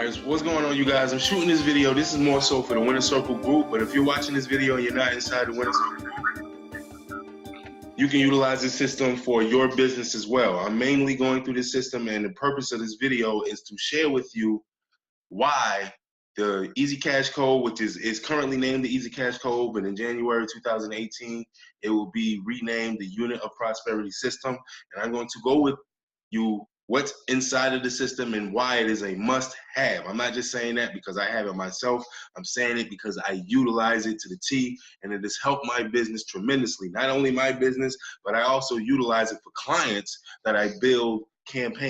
Alright, so what's going on, you guys? I'm shooting this video. This is more so for the Winner Circle group, but if you're watching this video and you're not inside the Winner Circle, you can utilize this system for your business as well. I'm mainly going through this system, and the purpose of this video is to share with you why the Easy Cash Code, which is currently named the Easy Cash Code, but in January 2018, it will be renamed the Unit of Prosperity System. And I'm going to go with you what's inside of the system and why it is a must-have. I'm not just saying that because I have it myself. I'm saying it because I utilize it to the T, and it has helped my business tremendously. Not only my business, but I also utilize it for clients that I build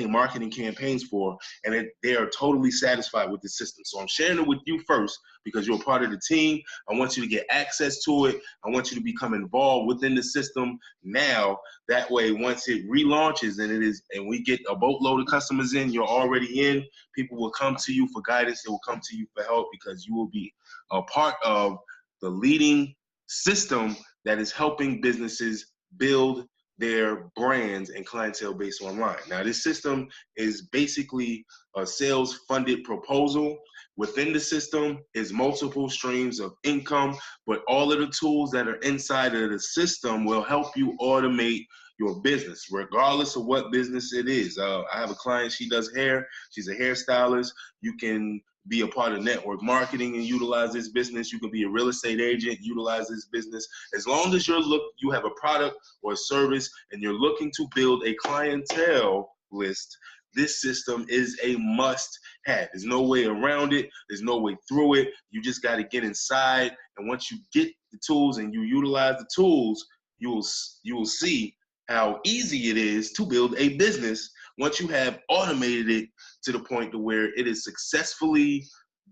marketing campaigns for, and they are totally satisfied with the system. So I'm sharing it with you first because you're a part of the team. I want you to get access to it. I want you to become involved within the system now. That way, once it relaunches and we get a boatload of customers in, you're already in. People will come to you for guidance. They will come to you for help because you will be a part of the leading system that is helping businesses build their brands and clientele base online. Now, this system is basically a sales-funded proposal. Within the system is multiple streams of income, but all of the tools that are inside of the system will help you automate your business, regardless of what business it is. I have a client, she does hair. She's a hairstylist. You can be a part of network marketing and utilize this business. You can be a real estate agent, utilize this business. As long as you have a product or a service and you're looking to build a clientele list, this system is a must-have. There's no way around it. There's no way through it. You just got to get inside. And once you get the tools and you utilize the tools, you will see how easy it is to build a business once you have automated it to the point to where it is successfully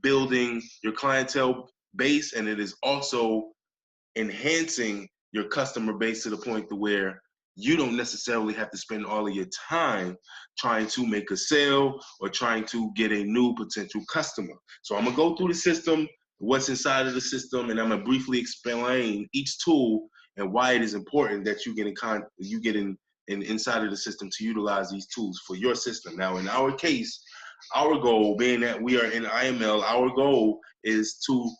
building your clientele base, and it is also enhancing your customer base to the point to where you don't necessarily have to spend all of your time trying to make a sale or trying to get a new potential customer. So I'm gonna go through the system, what's inside of the system, and I'm gonna briefly explain each tool and why it is important that you get inside of the system to utilize these tools for your system. Now, in our case, our goal, being that we are in IML, our goal is to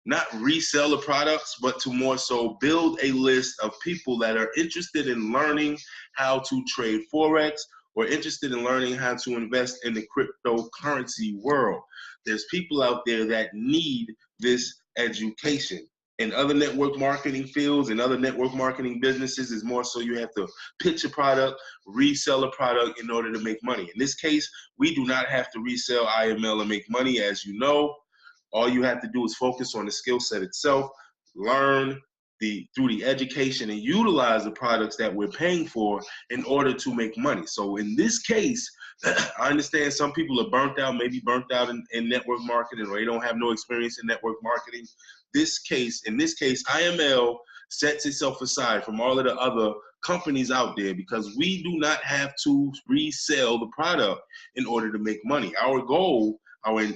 not resell the products, but to more so build a list of people that are interested in learning how to trade Forex or interested in learning how to invest in the cryptocurrency world. There's people out there that need this education. In other network marketing fields and other network marketing businesses, is more so you have to pitch a product, resell a product in order to make money. In this case, we do not have to resell IML and make money. As you know, all you have to do is focus on the skill set itself, learn through the education, and utilize the products that we're paying for in order to make money. So in this case, I understand some people are burnt out, maybe burnt out in network marketing, or they don't have no experience in network marketing. In this case, IML sets itself aside from all of the other companies out there because we do not have to resell the product in order to make money. Our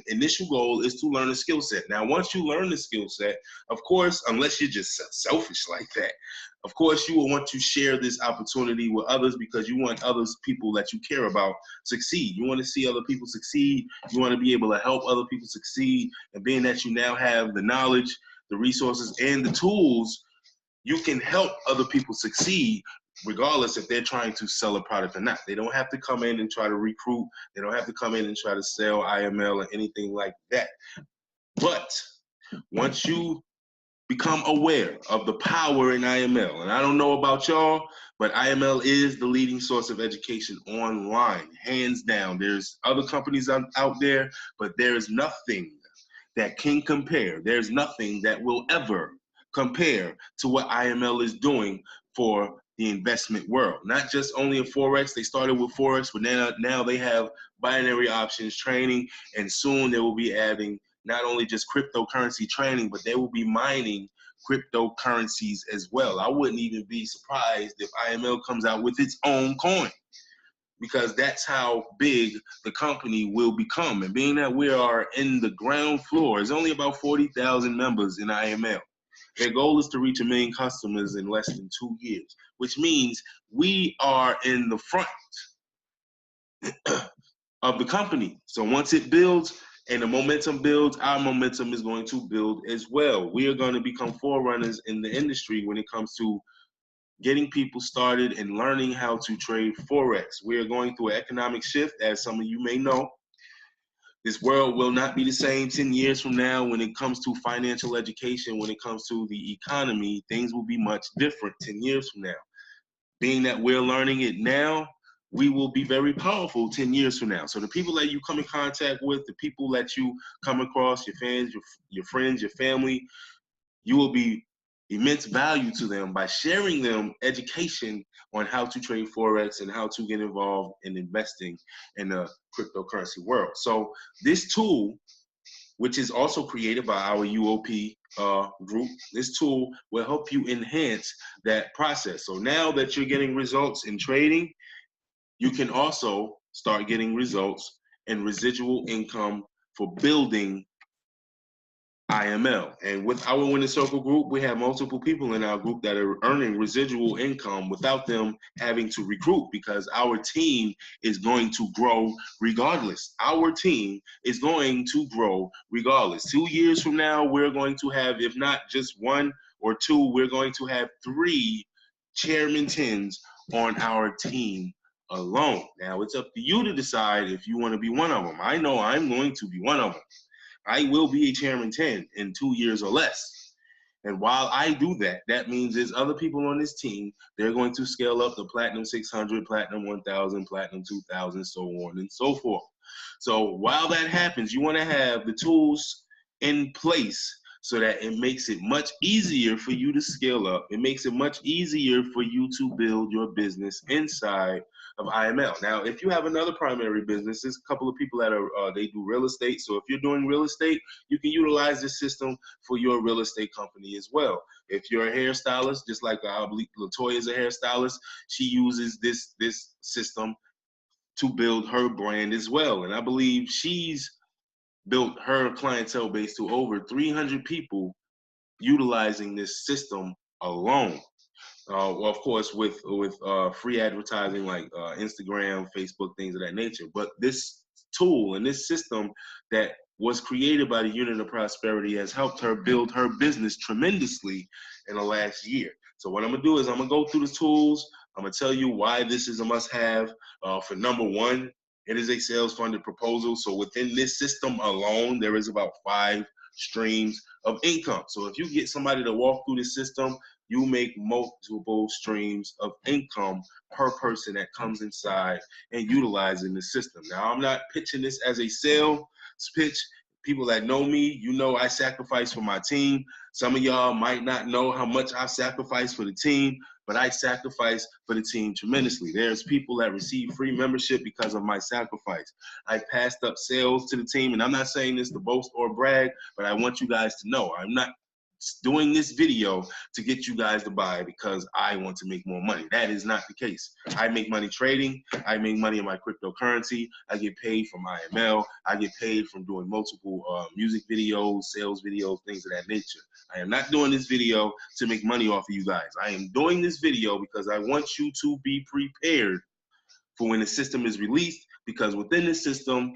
initial goal is to learn a skill set. Now, once you learn the skill set, of course, unless you're just selfish like that, of course, you will want to share this opportunity with others because you want people that you care about succeed. You want to see other people succeed. You want to be able to help other people succeed. And being that you now have the knowledge, the resources, and the tools, you can help other people succeed regardless if they're trying to sell a product or not. They don't have to come in and try to recruit. They don't have to come in and try to sell IML or anything like that. But once you become aware of the power in IML, and I don't know about y'all, but IML is the leading source of education online, hands down. There's other companies out there, but there's nothing that can compare. There's nothing that will ever compare to what IML is doing for the investment world. Not just only in Forex. They started with Forex, but now they have binary options training, and soon they will be adding not only just cryptocurrency training, but they will be mining cryptocurrencies as well. I wouldn't even be surprised if IML comes out with its own coin, because that's how big the company will become. And being that we are in the ground floor, there's only about 40,000 members in IML. Their goal is to reach 1 million customers in less than 2 years, which means we are in the front of the company. So once it builds, and the momentum builds, our momentum is going to build as well. We are going to become forerunners in the industry when it comes to getting people started and learning how to trade Forex. We are going through an economic shift, as some of you may know. This world will not be the same 10 years from now when it comes to financial education, when it comes to the economy. Things will be much different 10 years from now. Being that we're learning it now, we will be very powerful 10 years from now. So the people that you come in contact with, the people that you come across, your fans, your friends, your family, you will be immense value to them by sharing them education on how to trade Forex and how to get involved in investing in the cryptocurrency world. So this tool, which is also created by our UOP group, this tool will help you enhance that process. So now that you're getting results in trading, you can also start getting results and residual income for building IML. And with our Winning Circle group, we have multiple people in our group that are earning residual income without them having to recruit, because our team is going to grow regardless. Our team is going to grow regardless. 2 years from now, we're going to have, if not just one or two, we're going to have 3 Chairman 10s on our team alone. Now, it's up to you to decide if you want to be one of them. I know I'm going to be one of them. I will be a Chairman 10 in 2 years or less. And while I do that, that means there's other people on this team. They're going to scale up to Platinum 600, Platinum 1000, Platinum 2000, so on and so forth. So while that happens, you want to have the tools in place so that it makes it much easier for you to scale up. It makes it much easier for you to build your business inside of IML. Now, if you have another primary business, there's a couple of people that are they do real estate. So if you're doing real estate, you can utilize this system for your real estate company as well. If you're a hairstylist, just like I believe Latoya is a hairstylist, she uses this system to build her brand as well. And I believe she's built her clientele base to over 300 people utilizing this system alone. Well, of course, with free advertising like Instagram, Facebook, things of that nature. But this tool and this system that was created by the Unit of Prosperity has helped her build her business tremendously in the last year. So what I'm gonna do is I'm gonna go through the tools. I'm gonna tell you why this is a must-have. For number one, it is a sales-funded proposal. So within this system alone, there is about 5 streams of income. So if you get somebody to walk through the system, you make multiple streams of income per person that comes inside and utilizing the system. Now, I'm not pitching this as a sales pitch. People that know me, you know I sacrifice for my team. Some of y'all might not know how much I sacrifice for the team, but I sacrifice for the team tremendously. There's people that receive free membership because of my sacrifice. I passed up sales to the team, and I'm not saying this to boast or brag, but I want you guys to know I'm not doing this video to get you guys to buy because I want to make more money. That is not the case. I make money trading. I make money in my cryptocurrency. I get paid from IML. I get paid from doing multiple music videos, sales videos, things of that nature. I am not doing this video to make money off of you guys. I am doing this video because I want you to be prepared for when the system is released, because within this system,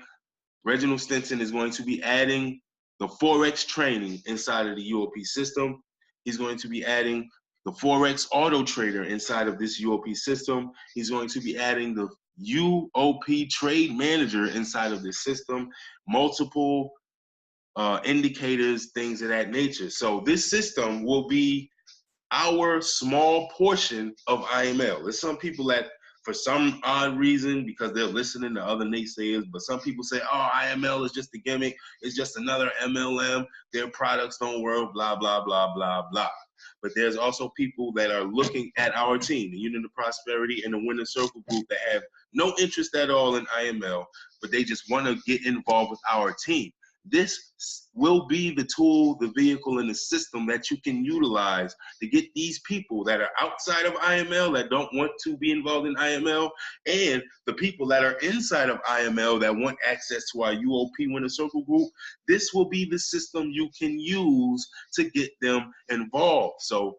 Reginald Stinson is going to be adding the Forex training inside of the UOP system. He's going to be adding the Forex auto trader inside of this UOP system. He's going to be adding the UOP trade manager inside of this system, multiple indicators, things of that nature. So this system will be our small portion of IML. There's some people that, for some odd reason, because they're listening to other naysayers, but some people say, oh, IML is just a gimmick. It's just another MLM. Their products don't work, blah, blah, blah, blah, blah. But there's also people that are looking at our team, the Unit of Prosperity and the Winning Circle group, that have no interest at all in IML, but they just want to get involved with our team. This will be the tool, the vehicle, and the system that you can utilize to get these people that are outside of IML, that don't want to be involved in IML, and the people that are inside of IML that want access to our UOP Winner Circle group. This will be the system you can use to get them involved. So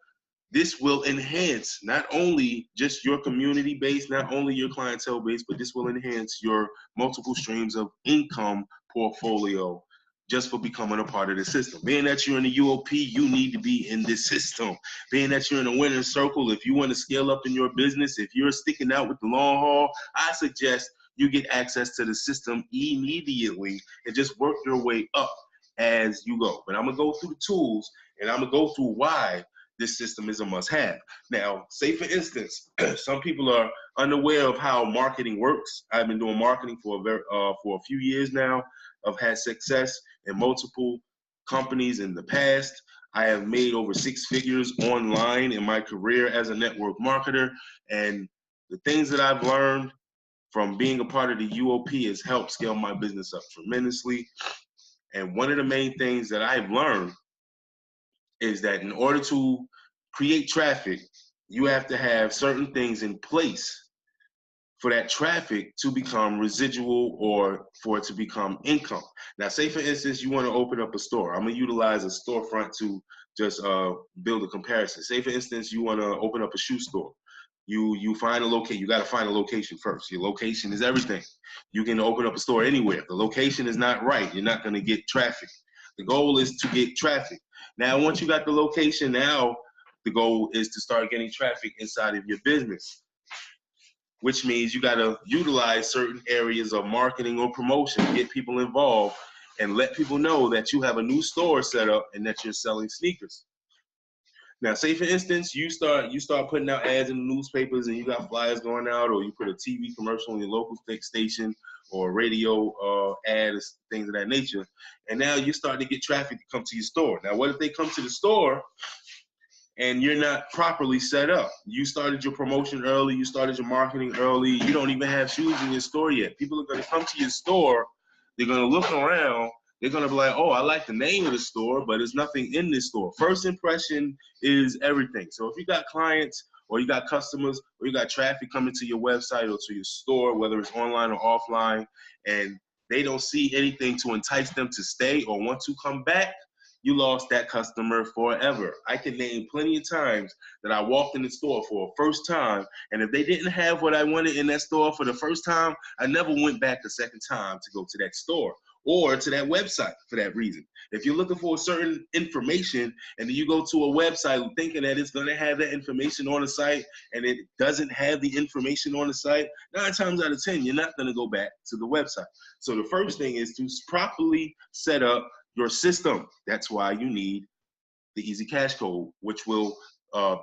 this will enhance not only just your community base, not only your clientele base, but this will enhance your multiple streams of income portfolio just for becoming a part of the system. Being that you're in the UOP, you need to be in this system. Being that you're in a winning circle, if you want to scale up in your business, if you're sticking out with the long haul, I suggest you get access to the system immediately and just work your way up as you go. But I'm going to go through the tools, and I'm going to go through why this system is a must-have. Now, say for instance, some people are unaware of how marketing works. I've been doing marketing for a few years now. I've had success in multiple companies in the past. I have made over 6 figures online in my career as a network marketer, and the things that I've learned from being a part of the UOP has helped scale my business up tremendously. And one of the main things that I've learned is that in order to create traffic, you have to have certain things in place for that traffic to become residual or for it to become income. Now, say for instance, you want to open up a store. I'm going to utilize a storefront to just build a comparison. Say for instance, you want to open up a shoe store. You find a location. You got to find a location first. Your location is everything. You can open up a store anywhere. If the location is not right, you're not going to get traffic. The goal is to get traffic. Now, once you got the location, now the goal is to start getting traffic inside of your business, which means you got to utilize certain areas of marketing or promotion, get people involved, and let people know that you have a new store set up and that you're selling sneakers. Now, say for instance, you start putting out ads in the newspapers and you got flyers going out, or you put a TV commercial on your local station or radio ad, things of that nature, and now you start to get traffic to come to your store. Now, what if they come to the store and you're not properly set up? You started your promotion early, you started your marketing early, you don't even have shoes in your store yet. People are going to come to your store, they're going to look around, they're going to be like, oh, I like the name of the store, but there's nothing in this store. First impression is everything. So if you got clients or you got customers or you got traffic coming to your website or to your store, whether it's online or offline, and they don't see anything to entice them to stay or want to come back, you lost that customer forever. I can name plenty of times that I walked in the store for a first time, and if they didn't have what I wanted in that store for the first time, I never went back the second time to go to that store or to that website for that reason. If you're looking for certain information and then you go to a website thinking that it's going to have that information on the site and it doesn't have the information on the site, 9 times out of 10, you're not going to go back to the website. So the first thing is to properly set up your system. That's why you need the Easy Cash Code, which will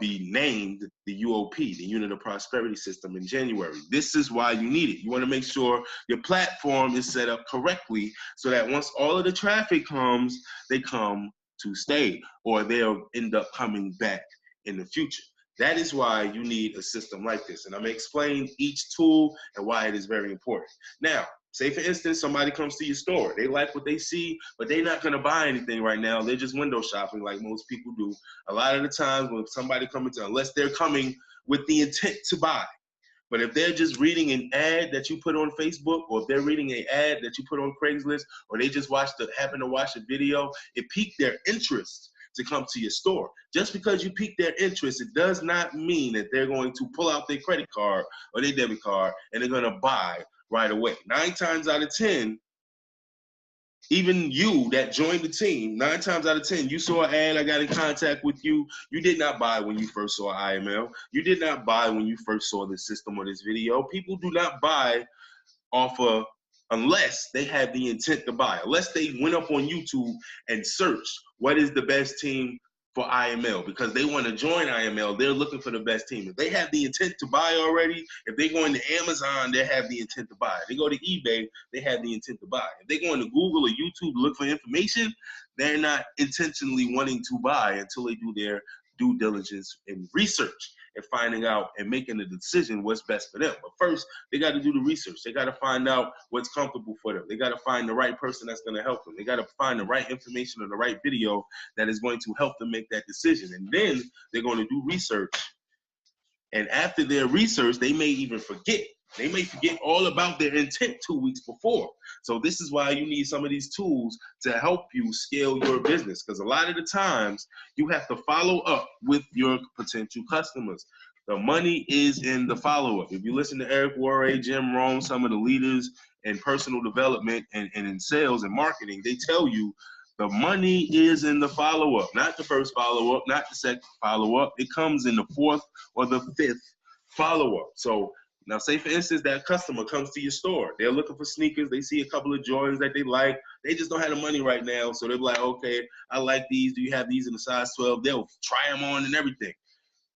be named the UOP, the Unit of Prosperity System, in January. This is why you need it. You want to make sure your platform is set up correctly so that once all of the traffic comes, they come to stay, or they'll end up coming back in the future. That is why you need a system like this. And I'm going to explain each tool and why it is very important. Now, say for instance, somebody comes to your store. They like what they see, but they're not going to buy anything right now. They're just window shopping like most people do. A lot of the times when somebody comes to, unless they're coming with the intent to buy, but if they're just reading an ad that you put on Facebook, or if they're reading an ad that you put on Craigslist, or they just happen to watch a video, it piqued their interest to come to your store. Just because you pique their interest, it does not mean that they're going to pull out their credit card or their debit card and they're going to buy right away. 9 times out of 10, even you that joined the team, 9 times out of 10, you saw an ad, I got in contact with you. You did not buy when you first saw IML. You did not buy when you first saw this system or this video. People do not buy off of, unless they have the intent to buy, unless they went up on YouTube and searched what is the best team for IML, because they want to join IML. They're looking for the best team. If they have the intent to buy already, if they go into Amazon, they have the intent to buy. If they go to eBay, they have the intent to buy. If they go into Google or YouTube to look for information, they're not intentionally wanting to buy until they do their due diligence and research and finding out and making a decision what's best for them. But first, they got to do the research. They got to find out what's comfortable for them. They got to find the right person that's going to help them. They got to find the right information or the right video that is going to help them make that decision. And then they're going to do research. And after their research, they may even forget. They may forget all about their intent 2 weeks before. So this is why you need some of these tools to help you scale your business, because a lot of the times you have to follow up with your potential customers. The money is in the follow-up. If you listen to Eric Worre, Jim Rohn, some of the leaders and personal development and in sales and marketing, they tell you the money is in the follow-up, not the first follow-up, not the second follow-up. It comes in the fourth or the fifth follow-up. So now say, for instance, that customer comes to your store. They're looking for sneakers. They see a couple of Jordans that they like. They just don't have the money right now. So they're like, okay, I like these. Do you have these in the size 12? They'll try them on and everything.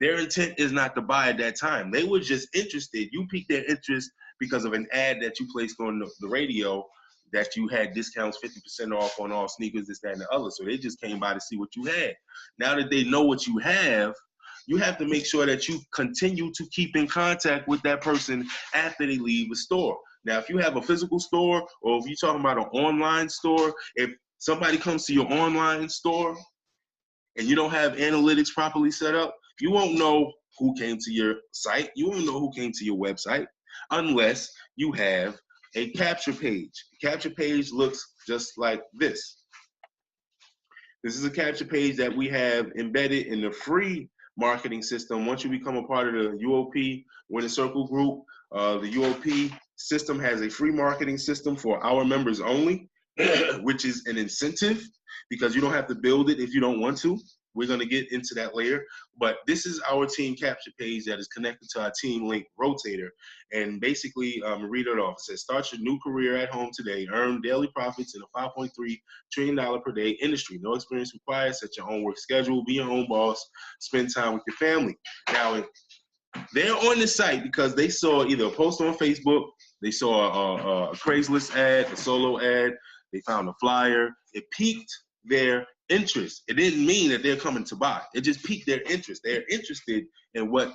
Their intent is not to buy at that time. They were just interested. You piqued their interest because of an ad that you placed on the radio that you had discounts 50% off on all sneakers, this, that, and the other. So they just came by to see what you had. Now that they know what you have to make sure that you continue to keep in contact with that person after they leave the store. Now, if you have a physical store or if you're talking about an online store, if somebody comes to your online store and you don't have analytics properly set up, you won't know who came to your site. You won't know who came to your website unless you have a capture page. A capture page looks just like this. This is a capture page that we have embedded in the free marketing system. Once you become a part of the UOP Winning Circle group, the UOP system has a free marketing system for our members only, which is an incentive because you don't have to build it if you don't want to. We're going to get into that later, but this is our team capture page that is connected to our team link rotator. And basically, read it off. It says, start your new career at home today. Earn daily profits in a $5.3 trillion per day industry. No experience required. Set your own work schedule. Be your own boss. Spend time with your family. Now, they're on the site because they saw either a post on Facebook, they saw a Craigslist ad, a solo ad, they found a flyer. It piqued their interest. It didn't mean that they're coming to buy. It just piqued their interest. They're interested in what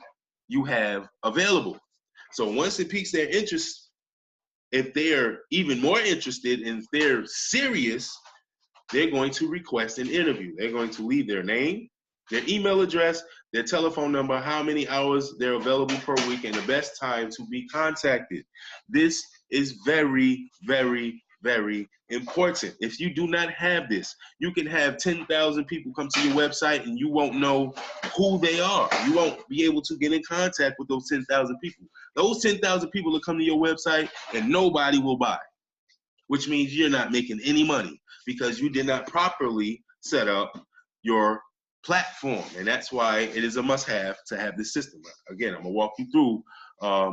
you have available. So once it piques their interest, if they're even more interested and if they're serious, they're going to request an interview. They're going to leave their name, their email address, their telephone number, how many hours they're available per week, and the best time to be contacted. This is very, very, very important. If you do not have this, you can have 10,000 people come to your website and you won't know who they are. You won't be able to get in contact with those 10,000 people. Those 10,000 people will come to your website and nobody will buy, which means you're not making any money because you did not properly set up your platform. And that's why it is a must-have to have this system. Again, I'm going to walk you through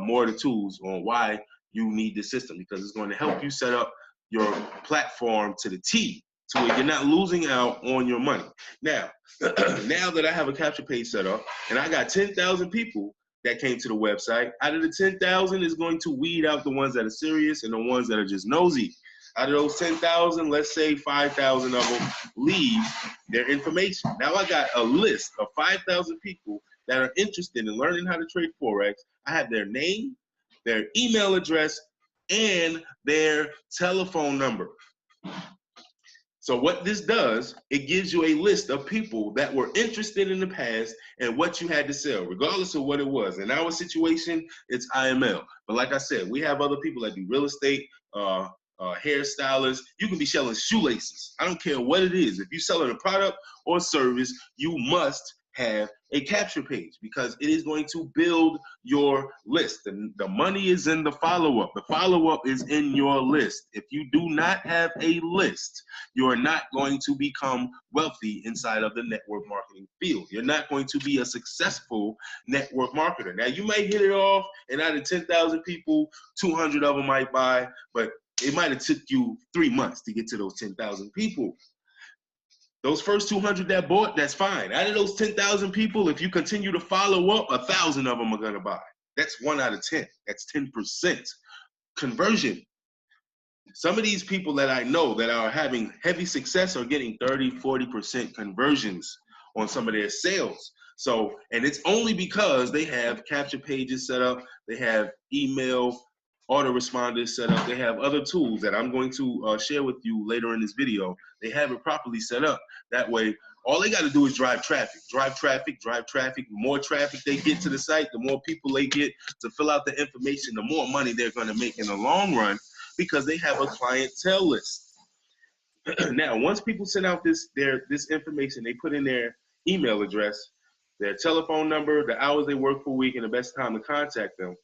more of the tools on why you need this system, because it's going to help you set up your platform to the T, to where you're not losing out on your money. Now, now that I have a capture page set up and I got 10,000 people that came to the website, out of the 10,000 is going to weed out the ones that are serious and the ones that are just nosy. Out of those 10,000, let's say 5,000 of them leave their information. Now I got a list of 5,000 people that are interested in learning how to trade Forex. I have their name, their email address, and their telephone number. So what this does, it gives you a list of people that were interested in the past and what you had to sell, regardless of what it was. In our situation, it's IML. But like I said, we have other people that do real estate, hairstylists. You can be selling shoelaces. I don't care what it is. If you're selling a product or service, you must have a capture page because it is going to build your list. And the money is in the follow-up. The follow-up is in your list. If you do not have a list, you are not going to become wealthy inside of the network marketing field. You're not going to be a successful network marketer. Now, you might hit it off, and out of 10,000 people, 200 of them might buy, but it might have took you 3 months to get to those 10,000 people. Those first 200 that bought, that's fine. Out of those 10,000 people, if you continue to follow up, 1,000 of them are gonna buy. That's 1 out of 10. That's 10% conversion. Some of these people that I know that are having heavy success are getting 30, 40% conversions on some of their sales. So, and it's only because they have capture pages set up, they have email autoresponders set up, they have other tools that I'm going to share with you later in this video. They have it properly set up. That way, all they got to do is drive traffic. Drive traffic, drive traffic. The more traffic they get to the site, the more people they get to fill out the information, the more money they're going to make in the long run because they have a clientele list. Now, once people send out this information, they put in their email address, their telephone number, the hours they work per week, and the best time to contact them.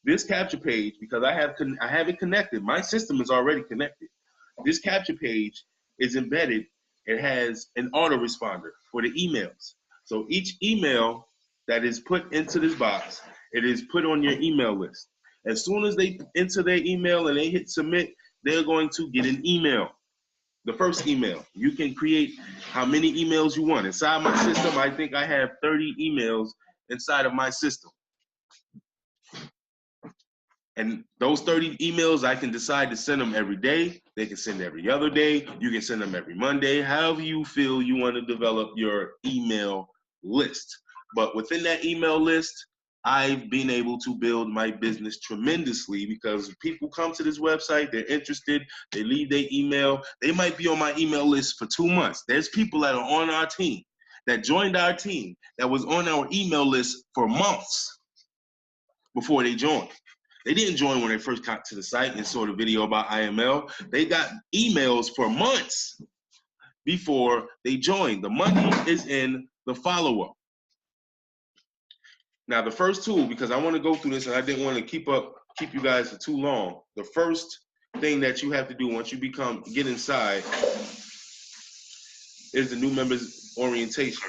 This capture page, because I have it connected, my system is already connected. This capture page is embedded. It has an autoresponder for the emails. So each email that is put into this box, it is put on your email list. As soon as they enter their email and they hit submit, they're going to get an email. The first email. You can create how many emails you want. Inside my system, I think I have 30 emails inside of my system. And those 30 emails, I can decide to send them every day. They can send every other day. You can send them every Monday. However you feel you want to develop your email list. But within that email list, I've been able to build my business tremendously because people come to this website, they're interested, they leave their email. They might be on my email list for 2 months. There's people that are on our team, that joined our team, that was on our email list for months before they joined. They didn't join when they first got to the site and saw the video about IML. They got emails for months before they joined. The money is in the follow-up. Now, the first tool, because I want to go through this and I didn't want to keep you guys for too long. The first thing that you have to do once you get inside is the new members orientation.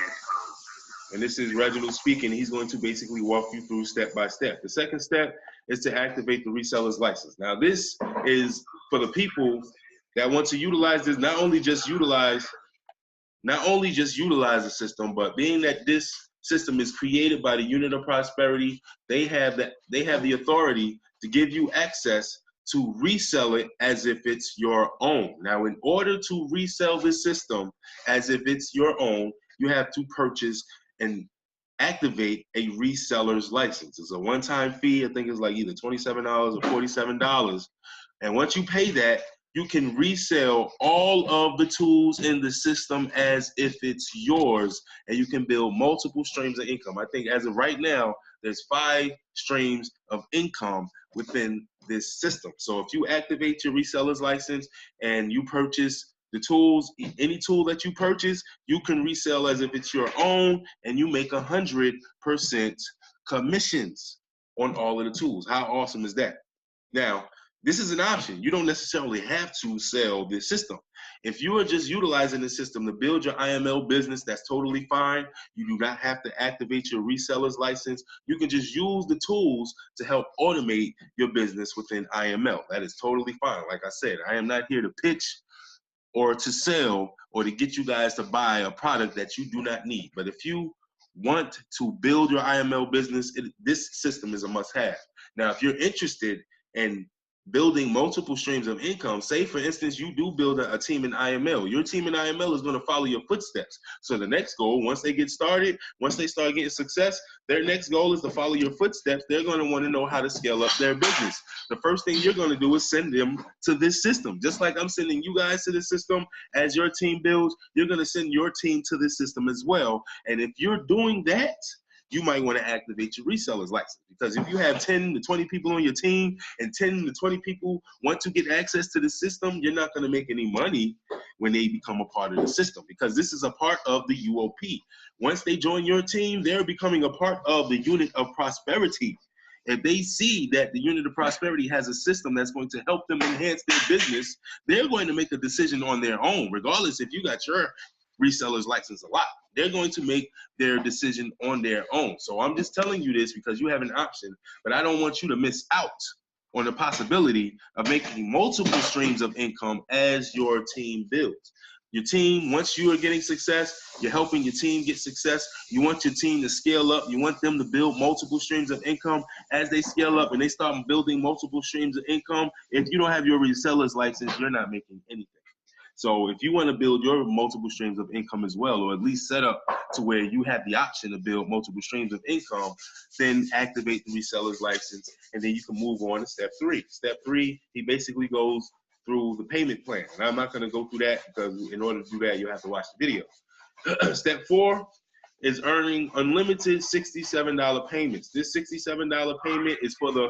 And this is Reginald speaking. He's going to basically walk you through step by step. The second step is to activate the reseller's license. Now, this is for the people that want to utilize this, not only just utilize the system, but being that this system is created by the Unit of Prosperity, they have the authority to give you access to resell it as if it's your own. Now, in order to resell this system as if it's your own, you have to purchase and activate a reseller's license. It's a one-time fee. I think it's like either $27 or $47. And once you pay that, you can resell all of the tools in the system as if it's yours, and you can build multiple streams of income. I think as of right now, there's 5 streams of income within this system. So if you activate your reseller's license and you purchase the tools, any tool that you purchase, you can resell as if it's your own, and you make 100% commissions on all of the tools. How awesome is that? Now, this is an option. You don't necessarily have to sell this system. If you are just utilizing the system to build your IML business, that's totally fine. You do not have to activate your reseller's license. You can just use the tools to help automate your business within IML. That is totally fine. Like I said, I am not here to pitch or to sell or to get you guys to buy a product that you do not need. But if you want to build your IML business, this system is a must-have. Now, if you're interested in building multiple streams of income, say for instance, you do build a team in IML. Your team in IML is going to follow your footsteps. So the next goal, once they get started, once they start getting success, their next goal is to follow your footsteps. They're going to want to know how to scale up their business. The first thing you're going to do is send them to this system. Just like I'm sending you guys to this system as your team builds, you're going to send your team to this system as well. And if you're doing that, you might want to activate your reseller's license, because if you have 10 to 20 people on your team and 10 to 20 people want to get access to the system, you're not going to make any money when they become a part of the system, because this is a part of the UOP. Once they join your team, they're becoming a part of the Unit of Prosperity. If they see that the Unit of Prosperity has a system that's going to help them enhance their business, they're going to make a decision on their own, regardless if you got your reseller's license a lot. They're going to make their decision on their own. So I'm just telling you this because you have an option, but I don't want you to miss out on the possibility of making multiple streams of income as your team builds. Your team, once you are getting success, you're helping your team get success. You want your team to scale up. You want them to build multiple streams of income. As they scale up and they start building multiple streams of income, if you don't have your reseller's license, you're not making anything. So if you want to build your multiple streams of income as well, or at least set up to where you have the option to build multiple streams of income, then activate the reseller's license, and then you can move on to step 3. Step 3, he basically goes through the payment plan. And I'm not going to go through that because in order to do that, you have to watch the video. Step 4 is earning unlimited $67 payments. This $67 payment is for the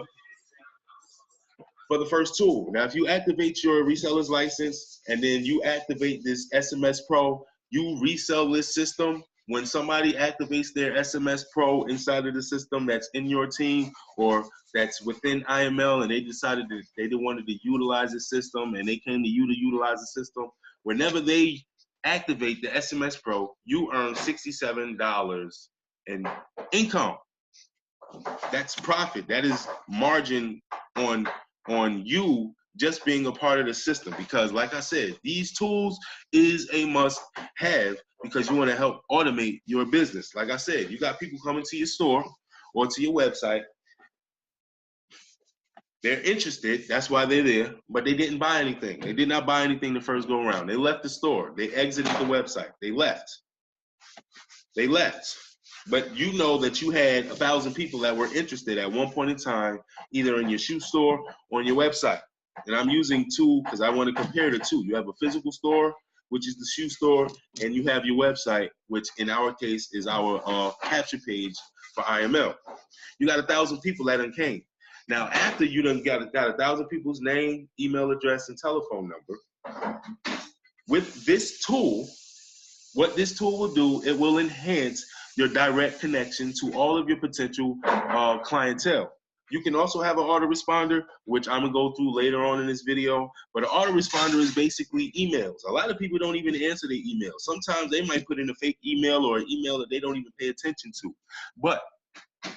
first tool. Now, if you activate your reseller's license and then you activate this SMS Pro, you resell this system when somebody activates their SMS Pro inside of the system that's in your team or that's within IML, and they decided that they wanted to utilize the system and they came to you to utilize the system, whenever they activate the SMS Pro, you earn $67 in income. That's profit. That is margin on you just being a part of the system, because like I said, these tools is a must have because you want to help automate your business. Like I said, you got people coming to your store or to your website. They're interested, that's why they're there, but they didn't buy anything. They did not buy anything the first go around. They left the store. They exited the website. They left. They left. But you know that you had 1,000 people that were interested at one point in time, either in your shoe store or on your website. And I'm using two because I want to compare the two. You have a physical store, which is the shoe store, and you have your website, which in our case is our capture page for IML. You got 1,000 people that done came. Now, after you done got 1,000 people's name, email address, and telephone number, with this tool, what this tool will do, it will enhance your direct connection to all of your potential clientele. You can also have an autoresponder, which I'm gonna go through later on in this video, but an autoresponder is basically emails. A lot of people don't even answer their emails. Sometimes they might put in a fake email or an email that they don't even pay attention to. But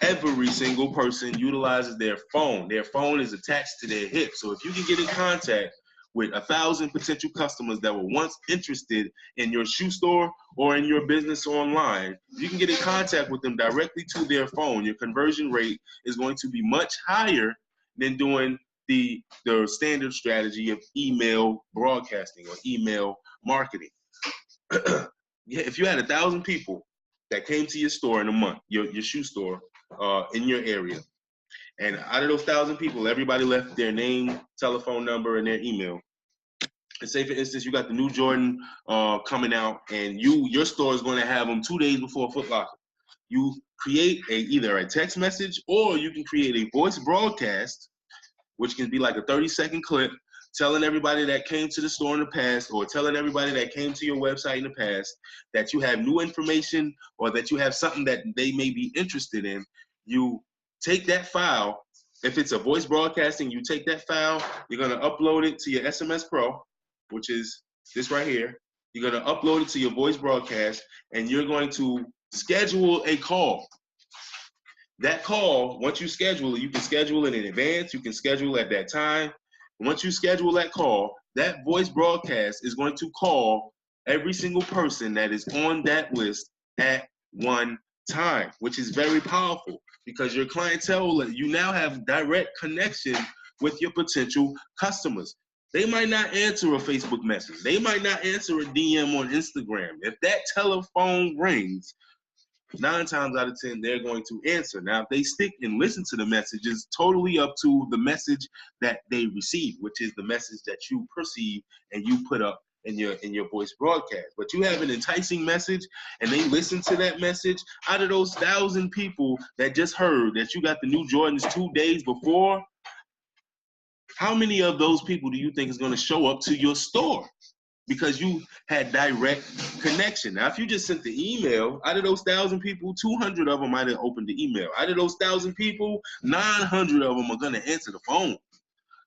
every single person utilizes their phone. Their phone is attached to their hip. So if you can get in contact with 1,000 potential customers that were once interested in your shoe store or in your business online, you can get in contact with them directly to their phone. Your conversion rate is going to be much higher than doing the standard strategy of email broadcasting or email marketing. Yeah, if you had 1,000 people that came to your store in a month, your shoe store in your area, and out of those 1,000 people, everybody left their name, telephone number, and their email. And say, for instance, you got the new Jordan coming out, and your store is going to have them 2 days before Foot Locker. You create either a text message or you can create a voice broadcast, which can be like a 30-second clip telling everybody that came to the store in the past or telling everybody that came to your website in the past that you have new information or that you have something that they may be interested in. You take that file. If it's a voice broadcasting, you take that file, you're going to upload it to your SMS Pro, which is this right here. You're going to upload it to your voice broadcast, and you're going to schedule a call. That call, once you schedule it, you can schedule it in advance. You can schedule at that time. Once you schedule that call, that voice broadcast is going to call every single person that is on that list at one time, which is very powerful because your clientele, you now have direct connection with your potential customers. They might not answer a Facebook message. They might not answer a DM on Instagram. If that telephone rings, 9 times out of 10, they're going to answer. Now, if they stick and listen to the message, it's totally up to the message that they receive, which is the message that you perceive and you put up in your voice broadcast. But you have an enticing message and they listen to that message. Out of those 1,000 people that just heard that you got the new Jordans 2 days before, how many of those people do you think is going to show up to your store? Because you had direct connection. Now, if you just sent the email, out of those 1,000 people, 200 of them might have opened the email. Out of those 1,000 people, 900 of them are going to answer the phone.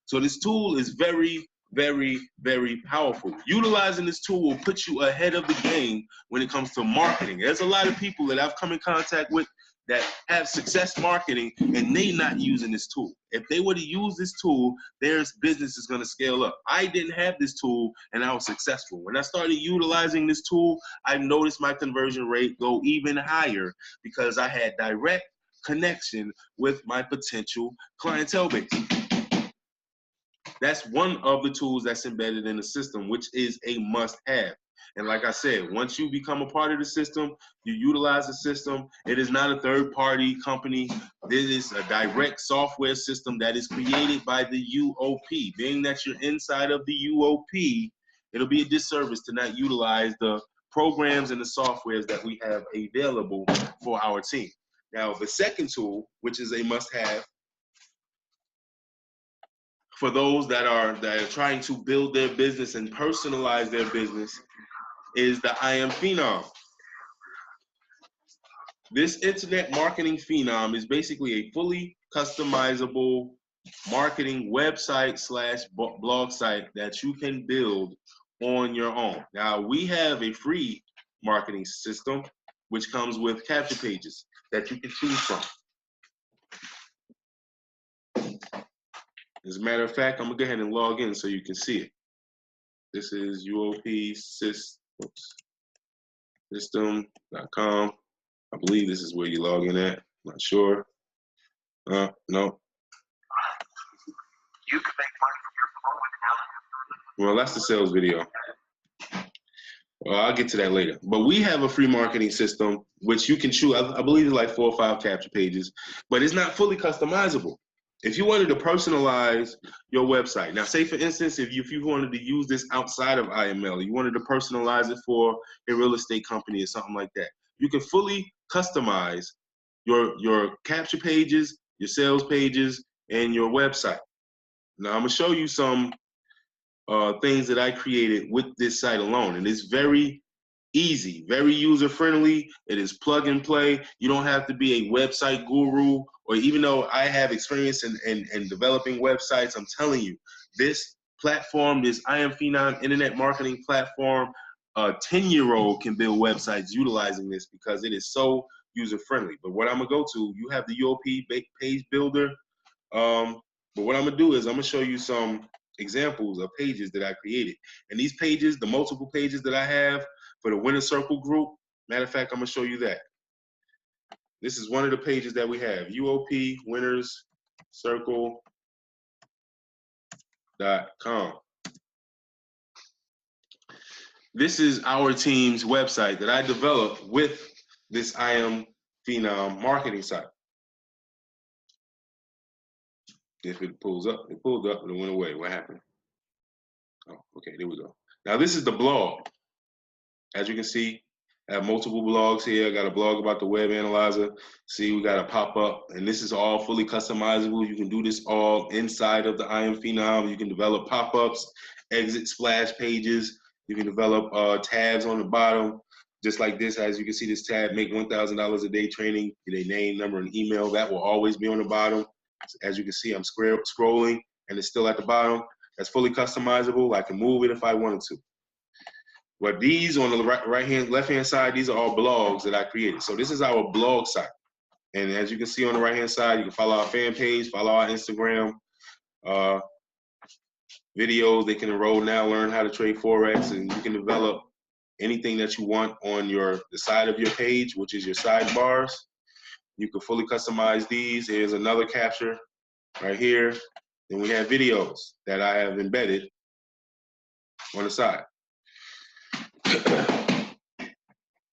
So this tool is very, very, very powerful. Utilizing this tool will put you ahead of the game when it comes to marketing. There's a lot of people that I've come in contact with that have success marketing and they not using this tool. If they were to use this tool, their business is going to scale up. I didn't have this tool and I was successful. When I started utilizing this tool, I noticed my conversion rate go even higher because I had direct connection with my potential clientele base. That's one of the tools that's embedded in the system, which is a must-have. And like I said, once you become a part of the system, you utilize the system. It is not a third-party company. This is a direct software system that is created by the UOP. Being that you're inside of the UOP, it'll be a disservice to not utilize the programs and the softwares that we have available for our team. Now, the second tool, which is a must-have, for those that are trying to build their business and personalize their business, is the I Am Phenom. This internet marketing phenom is basically a fully customizable marketing website slash blog site that you can build on your own. Now, we have a free marketing system which comes with capture pages that you can choose from. As a matter of fact, I'm gonna go ahead and log in so you can see it. This is system.com. I believe this is where you log in at. I'm not sure. No. You can make money from your phone without. Well, that's the sales video. Well, I'll get to that later. But we have a free marketing system which you can choose. I believe it's like 4 or 5 capture pages, but it's not fully customizable. If you wanted to personalize your website, now say for instance, if you wanted to use this outside of IML, you wanted to personalize it for a real estate company or something like that, you can fully customize your capture pages, your sales pages, and your website. Now I'm gonna show you some things that I created with this site alone, and it's very easy, very user-friendly. It is plug and play. You don't have to be a website guru, or even though I have experience in developing websites, I'm telling you, this platform, this I Am Phenom internet marketing platform, a 10-year-old can build websites utilizing this because it is so user-friendly. But what I'm gonna go to, you have the UOP page builder. But what I'm gonna do is I'm gonna show you some examples of pages that I created. And these pages, the multiple pages that I have for the Winner Circle group, matter of fact, I'm gonna show you that. This is one of the pages that we have, UOP Winners Circle.com. This is our team's website that I developed with this I Am Phenom marketing site. If it pulls up, it pulled up and it went away. What happened? Oh, okay, there we go. Now this is the blog. As you can see, I have multiple blogs here. I got a blog about the web analyzer. See, we got a pop-up, and this is all fully customizable. You can do this all inside of the I Am Phenom. You can develop pop-ups, exit splash pages. You can develop tabs on the bottom, just like this. As you can see, this tab, make $1,000 a day training, get a name, number, and email. That will always be on the bottom. As you can see, I'm scrolling, and it's still at the bottom. That's fully customizable. I can move it if I wanted to. But these on the left-hand side, these are all blogs that I created. So this is our blog site. And as you can see on the right-hand side, you can follow our fan page, follow our Instagram videos. They can enroll now, learn how to trade Forex, and you can develop anything that you want on the side of your page, which is your sidebars. You can fully customize these. Here's another capture right here. Then we have videos that I have embedded on the side.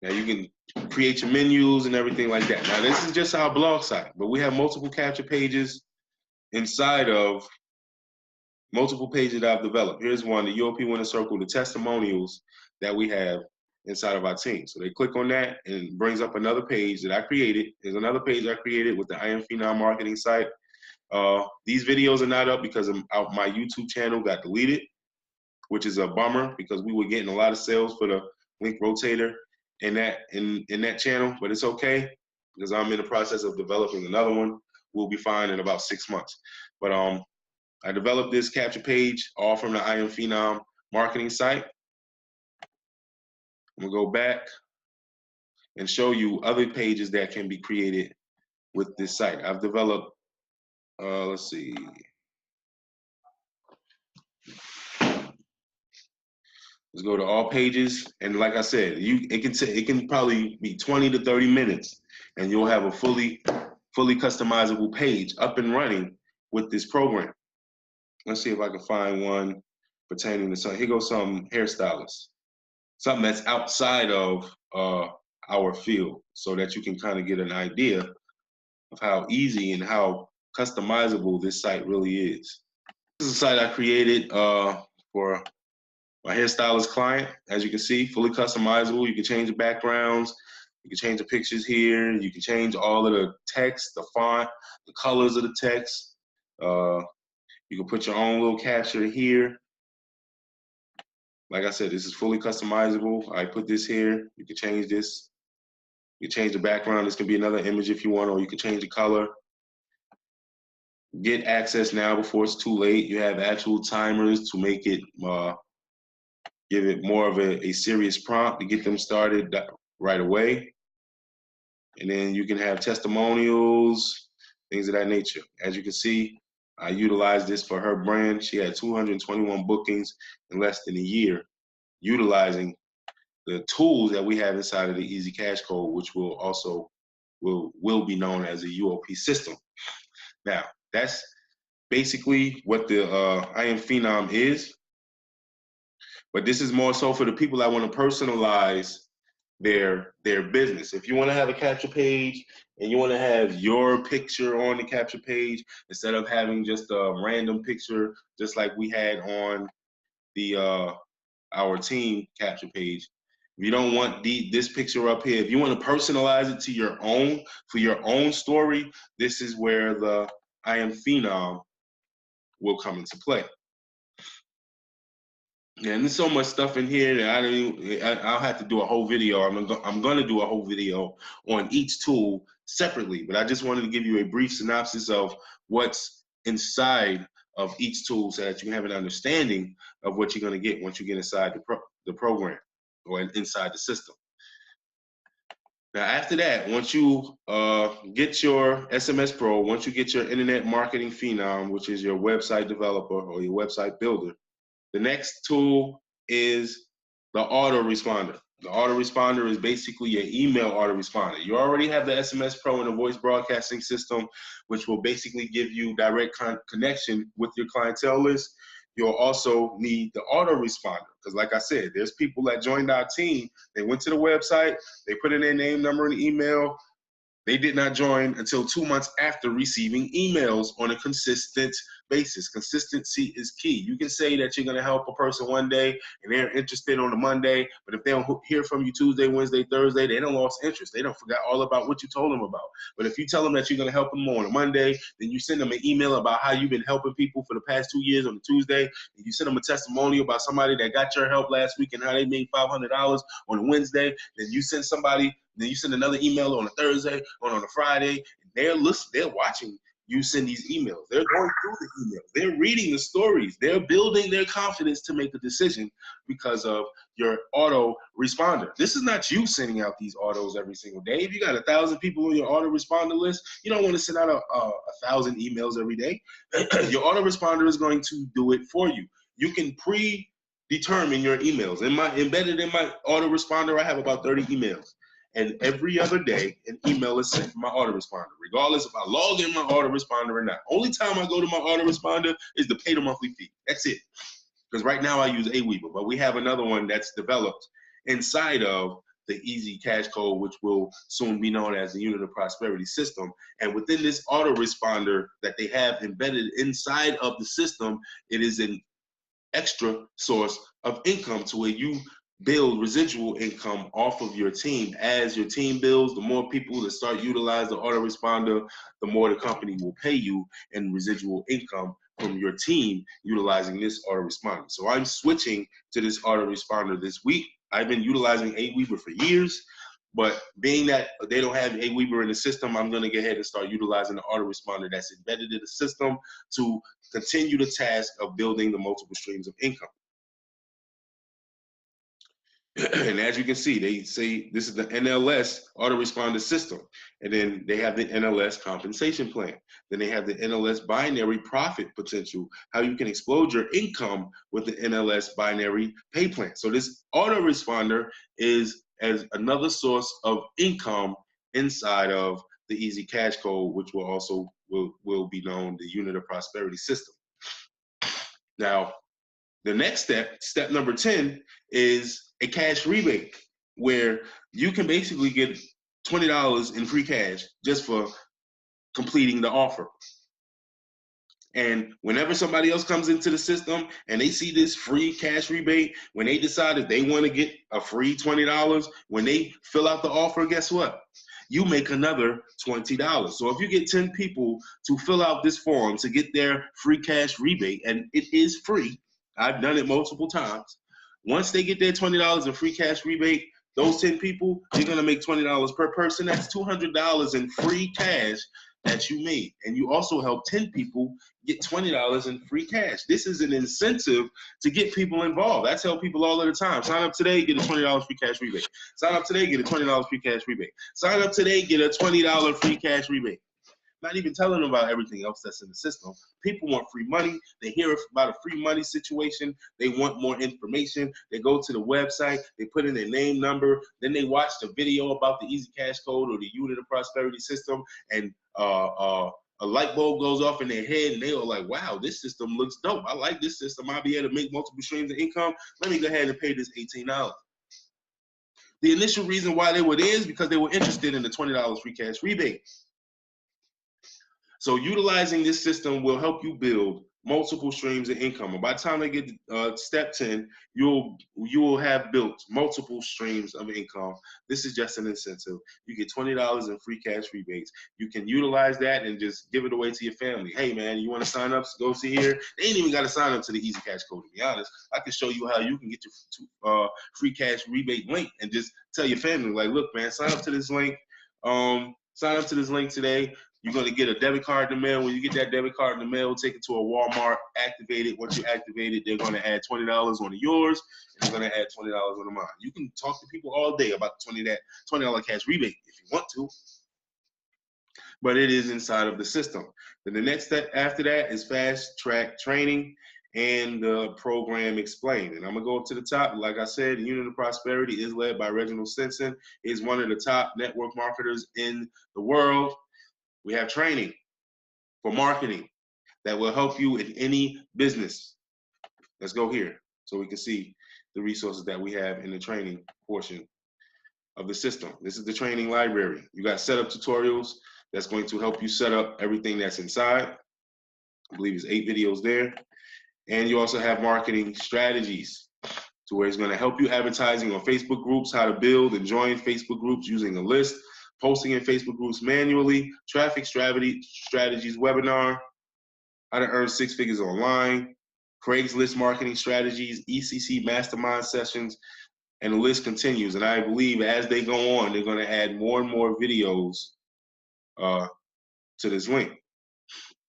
Now you can create your menus and everything like that. Now this is just our blog site, but we have multiple capture pages inside of multiple pages that I've developed. Here's one, the UOP Winner Circle, the testimonials that we have inside of our team. So they click on that and it brings up another page that I created. There's another page I created with the I Am Phenom marketing site. These videos are not up because my YouTube channel got deleted, which is a bummer because we were getting a lot of sales for the link rotator in that channel, but it's okay because I'm in the process of developing another one. We'll be fine in about 6 months. But I developed this capture page all from the I Am Phenom marketing site. I'm gonna go back and show you other pages that can be created with this site. I've developed, let's see. Let's go to all pages, and like I said, it can probably be 20 to 30 minutes, and you'll have a fully customizable page up and running with this program. Let's see if I can find one pertaining to something. Here goes some hairstylists, something that's outside of our field, so that you can kind of get an idea of how easy and how customizable this site really is. This is a site I created for my hairstylist client. As you can see, fully customizable. You can change the backgrounds. You can change the pictures here. You can change all of the text, the font, the colors of the text. You can put your own little capture here. Like I said, this is fully customizable. I put this here. You can change this. You change the background. This can be another image if you want, or you can change the color. Get access now before it's too late. You have actual timers to make it, give it more of a serious prompt to get them started right away. And then you can have testimonials, things of that nature. As you can see, I utilized this for her brand. She had 221 bookings in less than a year, utilizing the tools that we have inside of the Easy Cash Code, which will also will be known as a UOP system. Now, that's basically what the I Am Phenom is. But this is more so for the people that want to personalize their business. If you want to have a capture page and you want to have your picture on the capture page instead of having just a random picture, just like we had on the our team capture page. If you don't want this picture up here, if you want to personalize it to your own, for your own story, this is where the I Am Phenom will come into play. Yeah, and there's so much stuff in here that I'll have to do a whole video. I'm going to do a whole video on each tool separately, but I just wanted to give you a brief synopsis of what's inside of each tool so that you have an understanding of what you're going to get once you get inside the program or inside the system. Now, after that, once you get your SMS Pro, once you get your Internet Marketing Phenom, which is your website developer or your website builder, the next tool is the autoresponder. The autoresponder is basically your email autoresponder. You already have the SMS Pro and the voice broadcasting system, which will basically give you direct connection with your clientele list. You'll also need the autoresponder because, like I said, there's people that joined our team. They went to the website, they put in their name, number, and email. They did not join until 2 months after receiving emails on a consistent basis. Consistency is key. You can say that you're going to help a person one day and they're interested on a Monday, but if they don't hear from you Tuesday, Wednesday, Thursday, they don't lost interest. They don't forget all about what you told them about. But if you tell them that you're going to help them on a Monday, then you send them an email about how you've been helping people for the past 2 years on a Tuesday, and you send them a testimonial about somebody that got your help last week and how they made $500 on a Wednesday, then you send another email on a Thursday or on a Friday. They're listening, they're watching you send these emails. They're going through the emails. They're reading the stories. They're building their confidence to make a decision because of your auto responder. This is not you sending out these autos every single day. If you got 1,000 people on your auto responder list, you don't want to send out 1,000 emails every day. Your auto responder is going to do it for you. You can predetermine your emails. Embedded in my auto responder, I have about 30 emails. And every other day, an email is sent from my autoresponder, regardless if I log in my autoresponder or not. Only time I go to my autoresponder is to pay the monthly fee. That's it. Because right now I use Aweber, but we have another one that's developed inside of the Easy Cash Code, which will soon be known as the Unit of Prosperity system. And within this autoresponder that they have embedded inside of the system, it is an extra source of income to where you build residual income off of your team. As your team builds, the more people that start utilizing the autoresponder, the more the company will pay you in residual income from your team utilizing this autoresponder. So I'm switching to this autoresponder this week. I've been utilizing Aweber for years, but being that they don't have Aweber in the system, I'm going to go ahead and start utilizing the autoresponder that's embedded in the system to continue the task of building the multiple streams of income. And as you can see, they say this is the NLS autoresponder system. And then they have the NLS compensation plan. Then they have the NLS binary profit potential, how you can explode your income with the NLS binary pay plan. So this autoresponder is as another source of income inside of the Easy Cash Code, which will also will be known the Unit of Prosperity system. Now, the next step number 10, is a cash rebate where you can basically get $20 in free cash just for completing the offer. And whenever somebody else comes into the system and they see this free cash rebate, when they decide that they want to get a free $20, when they fill out the offer, guess what? You make another $20. So if you get 10 people to fill out this form to get their free cash rebate, and it is free, I've done it multiple times. Once they get their $20 in free cash rebate, Those 10 people, you're going to make $20 per person. That's $200 in free cash that you made. And you also help 10 people get $20 in free cash. This is an incentive to get people involved. I tell people all of the time, sign up today, get a $20 free cash rebate. Sign up today, get a $20 free cash rebate. Sign up today, get a $20 free cash rebate. Not even telling them about everything else that's in the system. People want free money. They hear about a free money situation. They want more information. They go to the website. They put in their name, number. Then they watch the video about the Easy Cash Code or the Unit of Prosperity system, and a light bulb goes off in their head, and they are like, wow, this system looks dope. I like this system. I'll be able to make multiple streams of income. Let me go ahead and pay this $18. The initial reason why they were there is because they were interested in the $20 free cash rebate. So utilizing this system will help you build multiple streams of income. And by the time they get step 10, you will have built multiple streams of income. This is just an incentive. You get $20 in free cash rebates. You can utilize that and just give it away to your family. Hey man, you want to sign up? Go see here. They ain't even got to sign up to the Easy Cash Code, to be honest. I can show you how you can get your free cash rebate link and just tell your family, like, look man, sign up to this link. Sign up to this link today. You're going to get a debit card in the mail. When you get that debit card in the mail, take it to a Walmart, activate it. Once you activate it, they're going to add $20 onto yours, and they're going to add $20 onto mine. You can talk to people all day about that $20 cash rebate if you want to, but it is inside of the system. Then the next step after that is fast track training and the program explained. And I'm going to go up to the top. Like I said, the Unit of Prosperity is led by Reginald Stinson. He's one of the top network marketers in the world. We have training for marketing that will help you in any business. Let's go here so we can see the resources that we have in the training portion of the system. This is the training library. You got setup tutorials that's going to help you set up everything that's inside. I believe there's 8 videos there. And you also have marketing strategies, to where it's going to help you advertising on Facebook groups, how to build and join Facebook groups using a list, posting in Facebook groups manually, traffic strategies webinar, how to earn 6 figures online, Craigslist marketing strategies, ECC mastermind sessions, and the list continues. And I believe as they go on, they're going to add more and more videos to this link.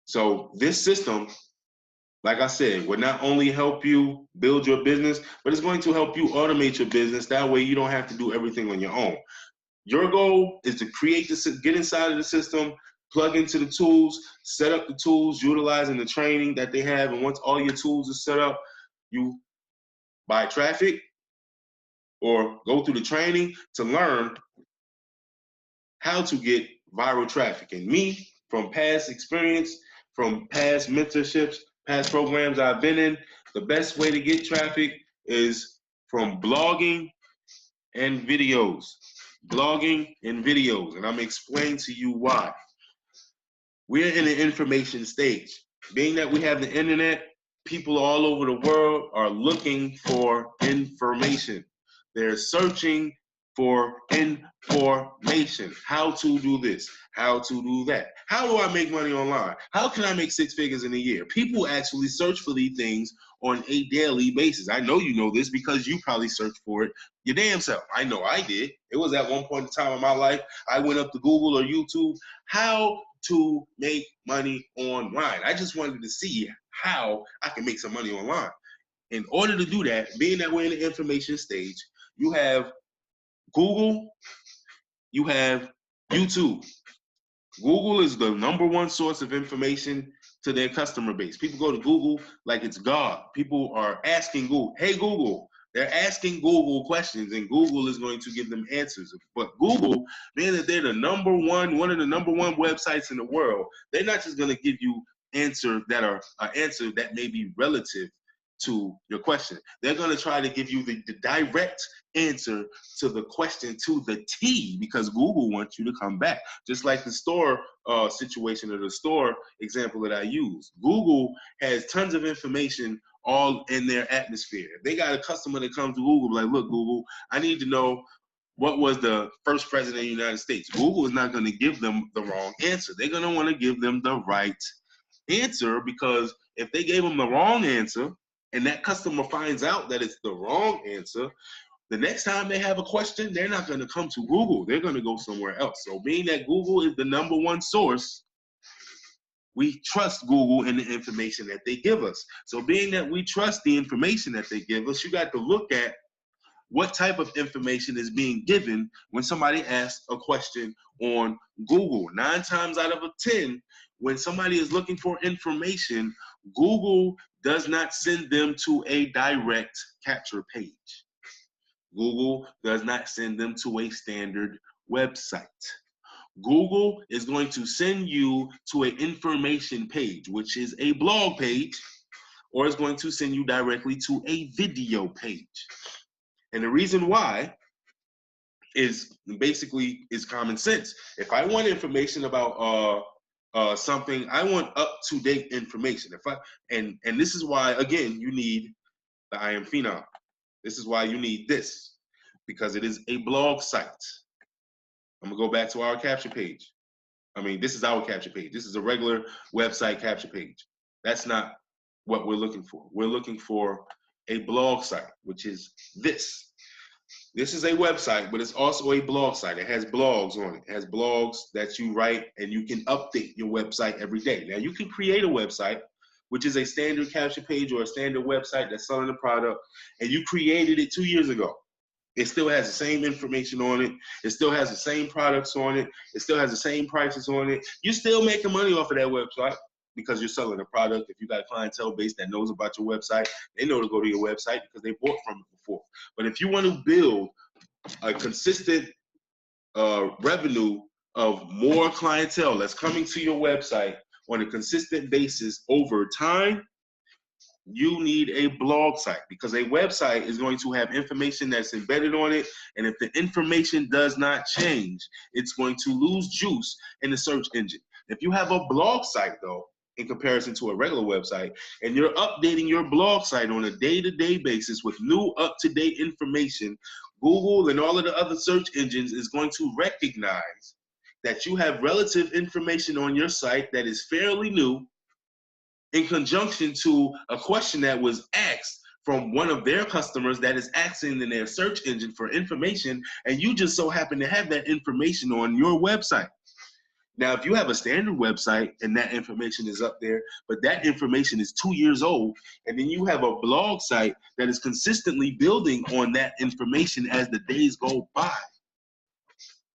So this system, like I said, will not only help you build your business, but it's going to help you automate your business. That way you don't have to do everything on your own. Your goal is to create get inside of the system, plug into the tools, set up the tools, utilizing the training that they have. And once all your tools are set up, you buy traffic or go through the training to learn how to get viral traffic. And me, from past experience, from past mentorships, past programs I've been in, the best way to get traffic is from blogging and videos. Blogging and videos, and I'm going to explain to you why. We're in the information stage. Being that we have the internet, people all over the world are looking for information. They're searching for information. How to do this, how to do that. How do I make money online? How can I make 6 figures in a year? People actually search for these things on a daily basis. I know you know this because you probably searched for it your damn self. I know I did. It was at one point in time in my life, I went up to Google or YouTube, how to make money online. I just wanted to see how I can make some money online. In order to do that, being that we're in the information stage, you have Google, you have YouTube. Google is the #1 source of information to their customer base. People go to Google like it's God. People are asking Google, hey Google. They're asking Google questions, and Google is going to give them answers. But Google, being that they're the one of the #1 websites in the world, they're not just going to give you answers that are an answer that may be relative to your question. They're going to try to give you the direct answer to the question to the T, because Google wants you to come back. Just like the store situation or the store example that I use. Google has tons of information all in their atmosphere. If they got a customer that comes to Google, like, look, Google, I need to know what was the first president of the United States. Google is not going to give them the wrong answer. They're going to want to give them the right answer, because if they gave them the wrong answer, and that customer finds out that it's the wrong answer, the next time they have a question, they're not going to come to Google. They're going to go somewhere else. So being that Google is the #1 source, we trust Google and the information that they give us. So being that we trust the information that they give us, you got to look at what type of information is being given when somebody asks a question on Google. 9 times out of 10, when somebody is looking for information, Google does not send them to a direct capture page. Google does not send them to a standard website. Google is going to send you to an information page, which is a blog page, or it's going to send you directly to a video page. And the reason why is basically is common sense. If I want information about something, I want up-to-date information. And this is why, again, you need the I Am Phenom. This is why you need this, because it is a blog site. I'm gonna go back to our capture page. This is our capture page. This is a regular website capture page. That's not what we're looking for. We're looking for a blog site, which is this. This is a website, but it's also a blog site. It has blogs on it. It has blogs that you write, and you can update your website every day. Now, you can create a website, which is a standard capture page or a standard website that's selling a product, and you created it 2 years ago. It still has the same information on it. It still has the same products on it. It still has the same prices on it. You're still making money off of that website because you're selling a product. If you got a clientele base that knows about your website, they know to go to your website because they bought from it before. But if you want to build a consistent revenue of more clientele that's coming to your website on a consistent basis over time, you need a blog site, because a website is going to have information that's embedded on it, and if the information does not change, it's going to lose juice in the search engine. If you have a blog site, though, in comparison to a regular website, and you're updating your blog site on a day-to-day basis with new up-to-date information, Google and all of the other search engines is going to recognize that you have relative information on your site that is fairly new, in conjunction to a question that was asked from one of their customers that is asking in their search engine for information, and you just so happen to have that information on your website. Now, if you have a standard website and that information is up there, but that information is 2 years old, and then you have a blog site that is consistently building on that information as the days go by,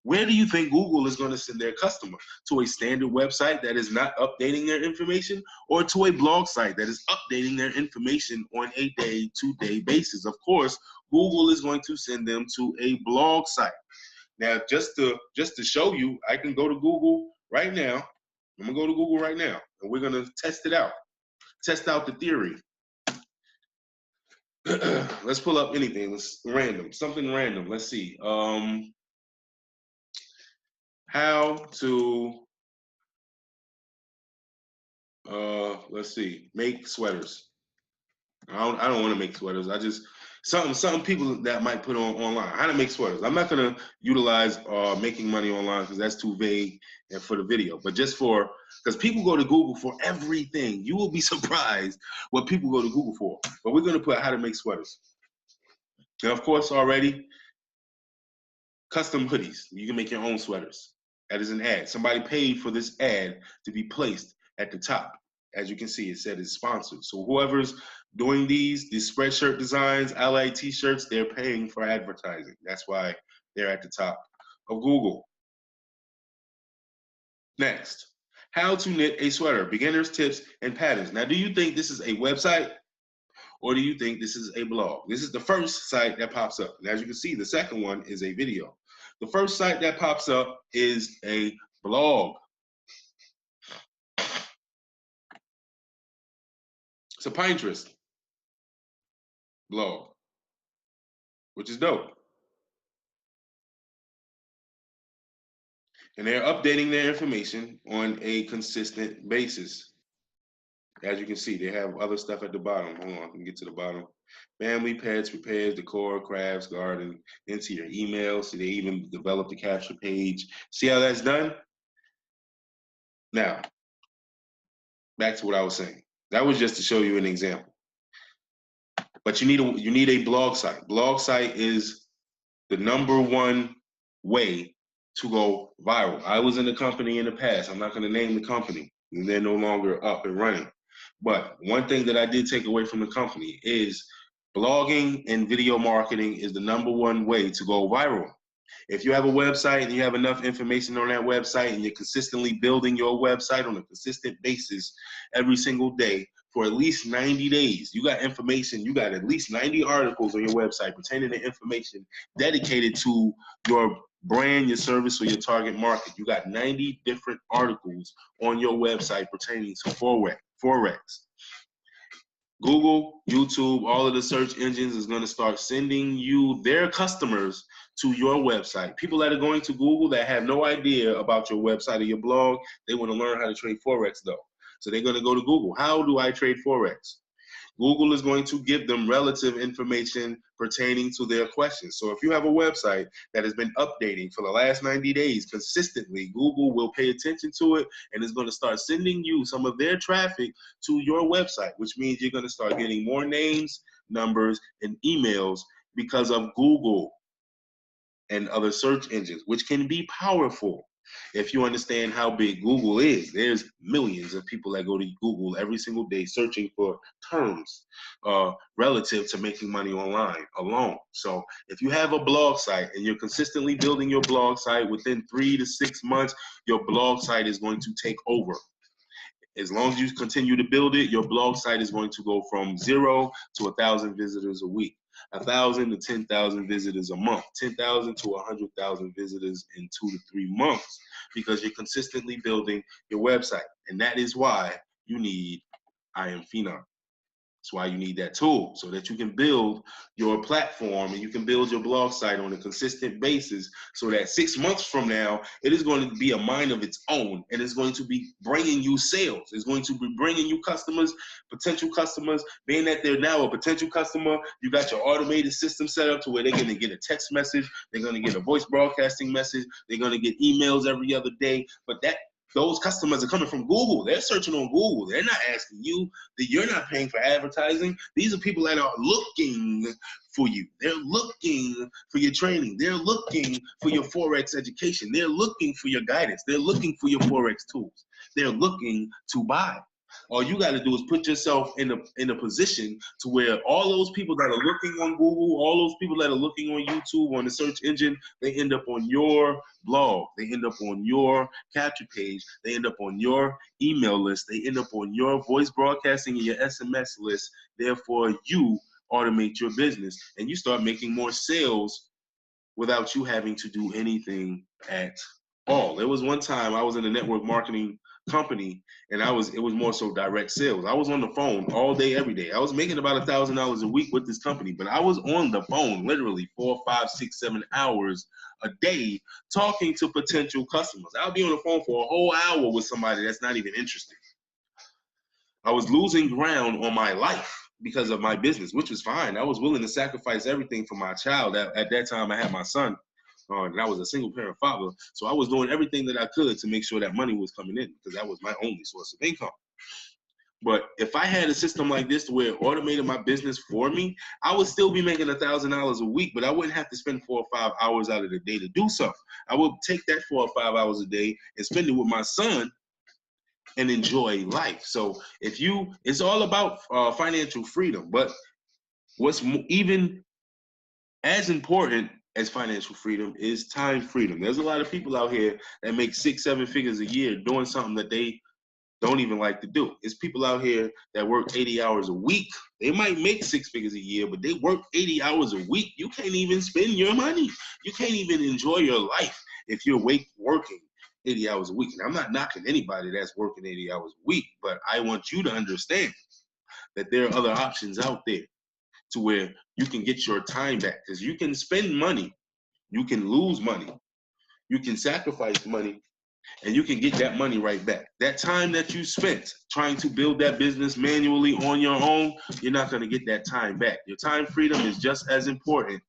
where do you think Google is going to send their customer? To a standard website that is not updating their information, or to a blog site that is updating their information on a day-to-day basis? Of course, Google is going to send them to a blog site. Now, just to show you, I can go to Google right now. I'm going to go to Google right now, and we're going to test it out. Test out the theory. Let's pull up anything. Let's something random. Let's see. How to, let's see, make sweaters. I don't want to make sweaters. I just, something people that might put on online. How to make sweaters. I'm not going to utilize making money online because that's too vague and for the video. But just for, because people go to Google for everything. You will be surprised what people go to Google for. But we're going to put how to make sweaters. And of course, already, custom hoodies. You can make your own sweaters. That is an ad. Somebody paid for this ad to be placed at the top. As you can see, it said it's sponsored. So whoever's doing these spreadshirt designs, allied t-shirts, they're paying for advertising. That's why they're at the top of Google. Next, how to knit a sweater, beginners, tips, and patterns. Now, do you think this is a website, or do you think this is a blog? This is the first site that pops up. And as you can see, the second one is a video. The first site that pops up is a blog. It's a Pinterest blog, which is dope. And they're updating their information on a consistent basis. As you can see, they have other stuff at the bottom. Hold on, let me get to the bottom. Family, pets, repairs, decor, crafts, garden, into your email. So they even developed the capture page. See how that's done? Now, back to what I was saying. That was just to show you an example. But you need a blog site. Blog site is the #1 way to go viral. I was in a company in the past. I'm not going to name the company, and they're no longer up and running. But one thing that I did take away from the company is blogging and video marketing is the #1 way to go viral. If you have a website and you have enough information on that website and you're consistently building your website on a consistent basis every single day for at least 90 days, you got information, you got at least 90 articles on your website pertaining to information dedicated to your brand, your service, or your target market. You got 90 different articles on your website pertaining to FOREX. Google, YouTube, all of the search engines is going to start sending you their customers to your website. People that are going to Google that have no idea about your website or your blog, they want to learn how to trade Forex though. So they're going to go to Google. How do I trade Forex? Google is going to give them relative information pertaining to their questions. So if you have a website that has been updating for the last 90 days consistently, Google will pay attention to it and is going to start sending you some of their traffic to your website, which means you're going to start getting more names, numbers, and emails because of Google and other search engines, which can be powerful. If you understand how big Google is, there's millions of people that go to Google every single day searching for terms relative to making money online alone. So if you have a blog site and you're consistently building your blog site, within 3 to 6 months, your blog site is going to take over. As long as you continue to build it, your blog site is going to go from 0 to 1,000 visitors a week, 1,000 to 10,000 visitors a month, 10,000 to 100,000 visitors in 2 to 3 months, because you're consistently building your website. And that is why you need I Am Phenom. That's why you need that tool, so that you can build your platform and you can build your blog site on a consistent basis, so that 6 months from now, it is going to be a mind of its own, and it's going to be bringing you sales. It's going to be bringing you customers, potential customers. Being that they're now a potential customer, you got your automated system set up to where they're going to get a text message, they're going to get a voice broadcasting message, they're going to get emails every other day. But those customers are coming from Google. They're searching on Google. They're not asking you. That you're not paying for advertising. These are people that are looking for you. They're looking for your training. They're looking for your Forex education. They're looking for your guidance. They're looking for your Forex tools. They're looking to buy. All you got to do is put yourself in a position to where all those people that are looking on Google, all those people that are looking on YouTube, on the search engine, they end up on your blog. They end up on your capture page. They end up on your email list. They end up on your voice broadcasting and your SMS list. Therefore, you automate your business and you start making more sales without you having to do anything at all. There was one time I was in a network marketing company, and it was more so direct sales. I was on the phone all day, every day. I was making about $1,000 a week with this company, but I was on the phone literally 4, 5, 6, 7 hours a day talking to potential customers. I'll be on the phone for a whole hour with somebody that's not even interested. I was losing ground on my life because of my business, which was fine. I was willing to sacrifice everything for my child. At that time, I had my son. And I was a single parent father, so I was doing everything that I could to make sure that money was coming in, because that was my only source of income. But if I had a system like this where it automated my business for me, I would still be making $1,000 a week, but I wouldn't have to spend 4 or 5 hours out of the day to do so. I would take that 4 or 5 hours a day and spend it with my son and enjoy life. So it's all about financial freedom, but what's even as important as financial freedom is time freedom. There's a lot of people out here that make 6, 7 figures a year doing something that they don't even like to do. It's people out here that work 80 hours a week. They might make 6 figures a year, but they work 80 hours a week. You can't even spend your money. You can't even enjoy your life if you're working 80 hours a week. And I'm not knocking anybody that's working 80 hours a week, but I want you to understand that there are other options out there to where you can get your time back, because you can spend money, you can lose money, you can sacrifice money, and you can get that money right back. That time that you spent trying to build that business manually on your own, you're not going to get that time back. Your time freedom is just as important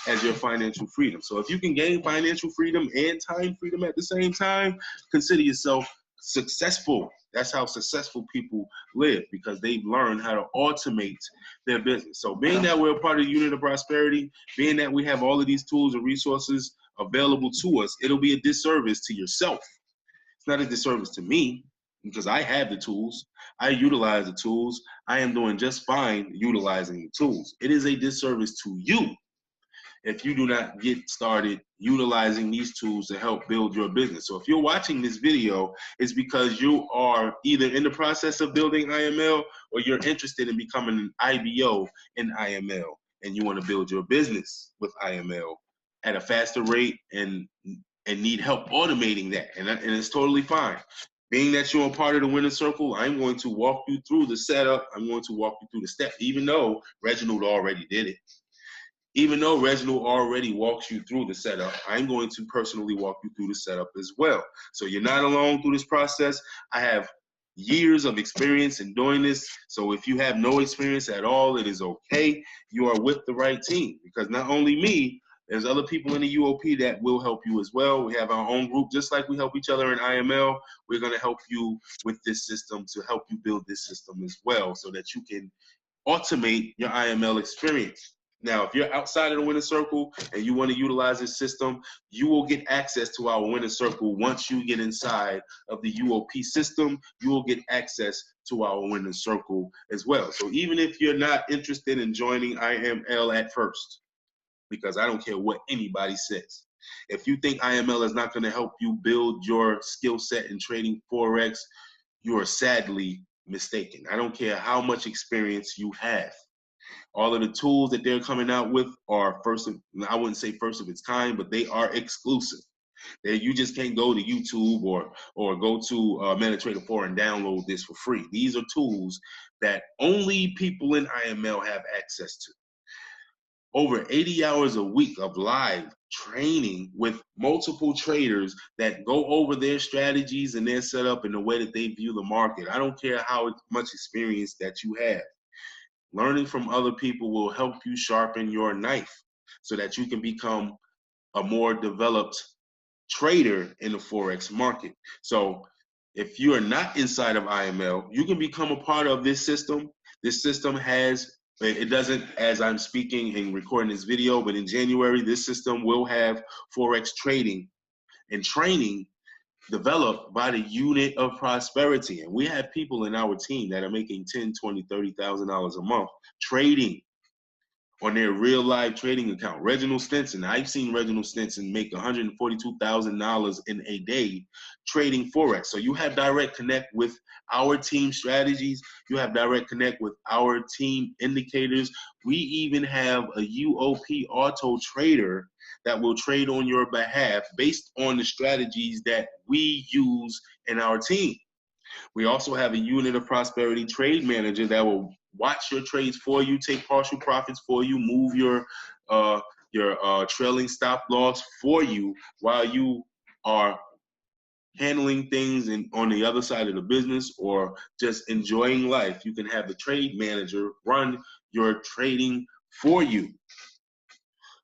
as your financial freedom. So if you can gain financial freedom and time freedom at the same time, consider yourself successful. That's how successful people live, because they've learned how to automate their business. So being that we're a part of the unit of prosperity, being that we have all of these tools and resources available to us, it'll be a disservice to yourself. It's not a disservice to me, because I have the tools. I utilize the tools. I am doing just fine utilizing the tools. It is a disservice to you if you do not get started utilizing these tools to help build your business. So if you're watching this video, it's because you are either in the process of building IML, or you're interested in becoming an IBO in IML, and you want to build your business with IML at a faster rate and need help automating that. And it's totally fine. Being that you're a part of the winner circle, I'm going to walk you through the setup. I'm going to walk you through the steps, even though Reginald already did it. Even though Reginald already walks you through the setup, I'm going to personally walk you through the setup as well. So you're not alone through this process. I have years of experience in doing this. So if you have no experience at all, it is okay. You are with the right team, because not only me, there's other people in the UOP that will help you as well. We have our own group, just like we help each other in IML. We're going to help you with this system to help you build this system as well, so that you can automate your IML experience. Now, if you're outside of the winner circle and you want to utilize this system, you will get access to our winner circle. Once you get inside of the UOP system, you will get access to our winner circle as well. So even if you're not interested in joining IML at first, because I don't care what anybody says, if you think IML is not going to help you build your skill set in trading Forex, you are sadly mistaken. I don't care how much experience you have. All of the tools that they're coming out with are I wouldn't say first of its kind, but they are exclusive. You just can't go to YouTube or go to MetaTrader 4 and download this for free. These are tools that only people in IML have access to. Over 80 hours a week of live training with multiple traders that go over their strategies and their setup and the way that they view the market. I don't care how much experience that you have. Learning from other people will help you sharpen your knife so that you can become a more developed trader in the Forex market. So if you are not inside of IML, you can become a part of this system. This system it doesn't, as I'm speaking and recording this video, but in January, this system will have Forex trading and training developed by the unit of prosperity. And we have people in our team that are making $10,000, $20,000, $30,000 a month trading on their real live trading account. Reginald Stinson, I've seen Reginald Stinson make $142,000 in a day trading Forex. So you have direct connect with our team strategies. You have direct connect with our team indicators. We even have a UOP auto trader that will trade on your behalf based on the strategies that we use in our team. We also have a unit of prosperity trade manager that will watch your trades for you, take partial profits for you, move your trailing stop loss for you while you are handling things on the other side of the business or just enjoying life. You can have the trade manager run your trading for you.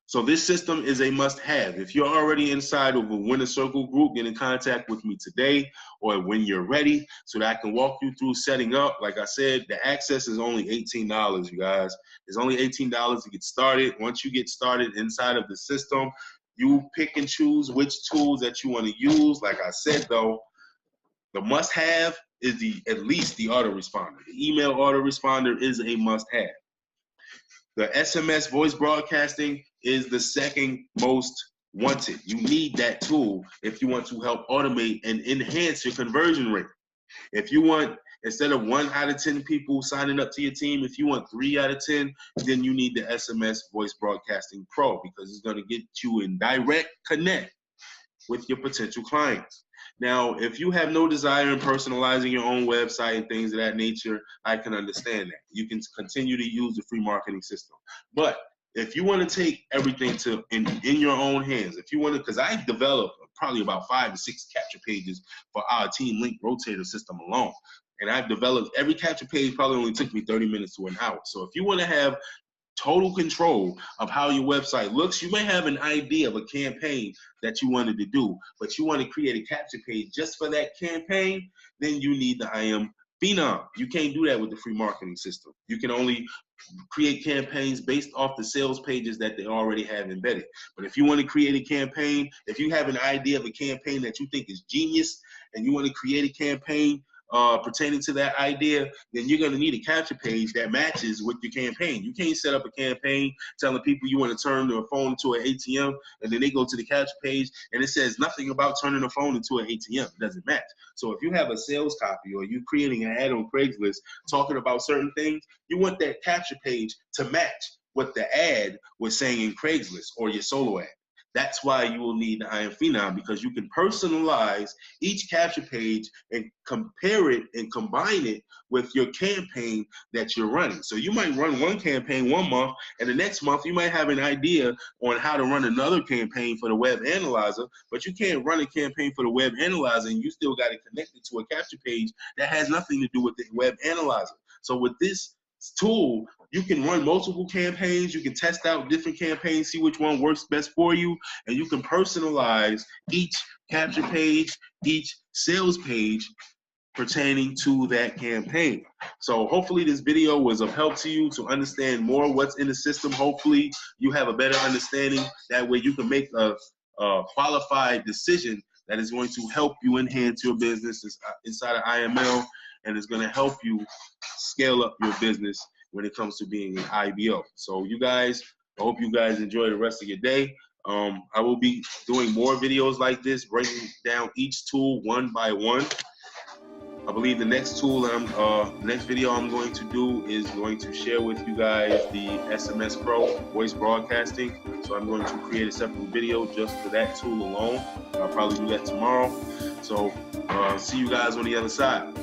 So this system is a must-have. If you're already inside of a Winner Circle group, get in contact with me today or when you're ready so that I can walk you through setting up. Like I said, the access is only $18, you guys. It's only $18 to get started. Once you get started inside of the system, you pick and choose which tools that you want to use. Like I said, though, the must-have is at least the autoresponder. The email autoresponder is a must-have. The SMS voice broadcasting is the second most wanted. You need that tool if you want to help automate and enhance your conversion rate. If you want, instead of 1 out of 10 people signing up to your team, if you want 3 out of 10, then you need the SMS voice broadcasting pro, because it's going to get you in direct connect with your potential clients. Now, if you have no desire in personalizing your own website and things of that nature, I can understand that. You can continue to use the free marketing system. But if you want to take everything in your own hands, if you want to, because I developed probably about 5 to 6 capture pages for our team link rotator system alone. And I've developed every capture page probably only took me 30 minutes to an hour. So if you want to have total control of how your website looks. You may have an idea of a campaign that you wanted to do, but you want to create a capture page just for that campaign, then you need the I Am Phenom. You can't do that with the free marketing system. You can only create campaigns based off the sales pages that they already have embedded. But if you want to create a campaign, if you have an idea of a campaign that you think is genius and you want to create a campaign pertaining to that idea, then you're going to need a capture page that matches with your campaign. You can't set up a campaign telling people you want to turn their phone into an ATM, and then they go to the capture page and it says nothing about turning the phone into an ATM. It doesn't match. So if you have a sales copy or you're creating an ad on Craigslist talking about certain things, you want that capture page to match what the ad was saying in Craigslist or your solo ad. That's why you will need the I Am Phenom, because you can personalize each capture page and compare it and combine it with your campaign that you're running. So you might run one campaign one month, and the next month you might have an idea on how to run another campaign for the web analyzer, but you can't run a campaign for the web analyzer and you still got it connected to a capture page that has nothing to do with the web analyzer. So with this tool, you can run multiple campaigns, you can test out different campaigns, see which one works best for you, and you can personalize each capture page, each sales page pertaining to that campaign. So hopefully this video was of help to you to understand more what's in the system. Hopefully you have a better understanding. That way you can make a qualified decision that is going to help you enhance your business inside of IML, and is going to help you scale up your business when it comes to being an IBO. So you guys, I hope you guys enjoy the rest of your day. I will be doing more videos like this, breaking down each tool one by one. I believe the next tool, next video I'm going to do is going to share with you guys the SMS Pro voice broadcasting. So I'm going to create a separate video just for that tool alone. I'll probably do that tomorrow. So see you guys on the other side.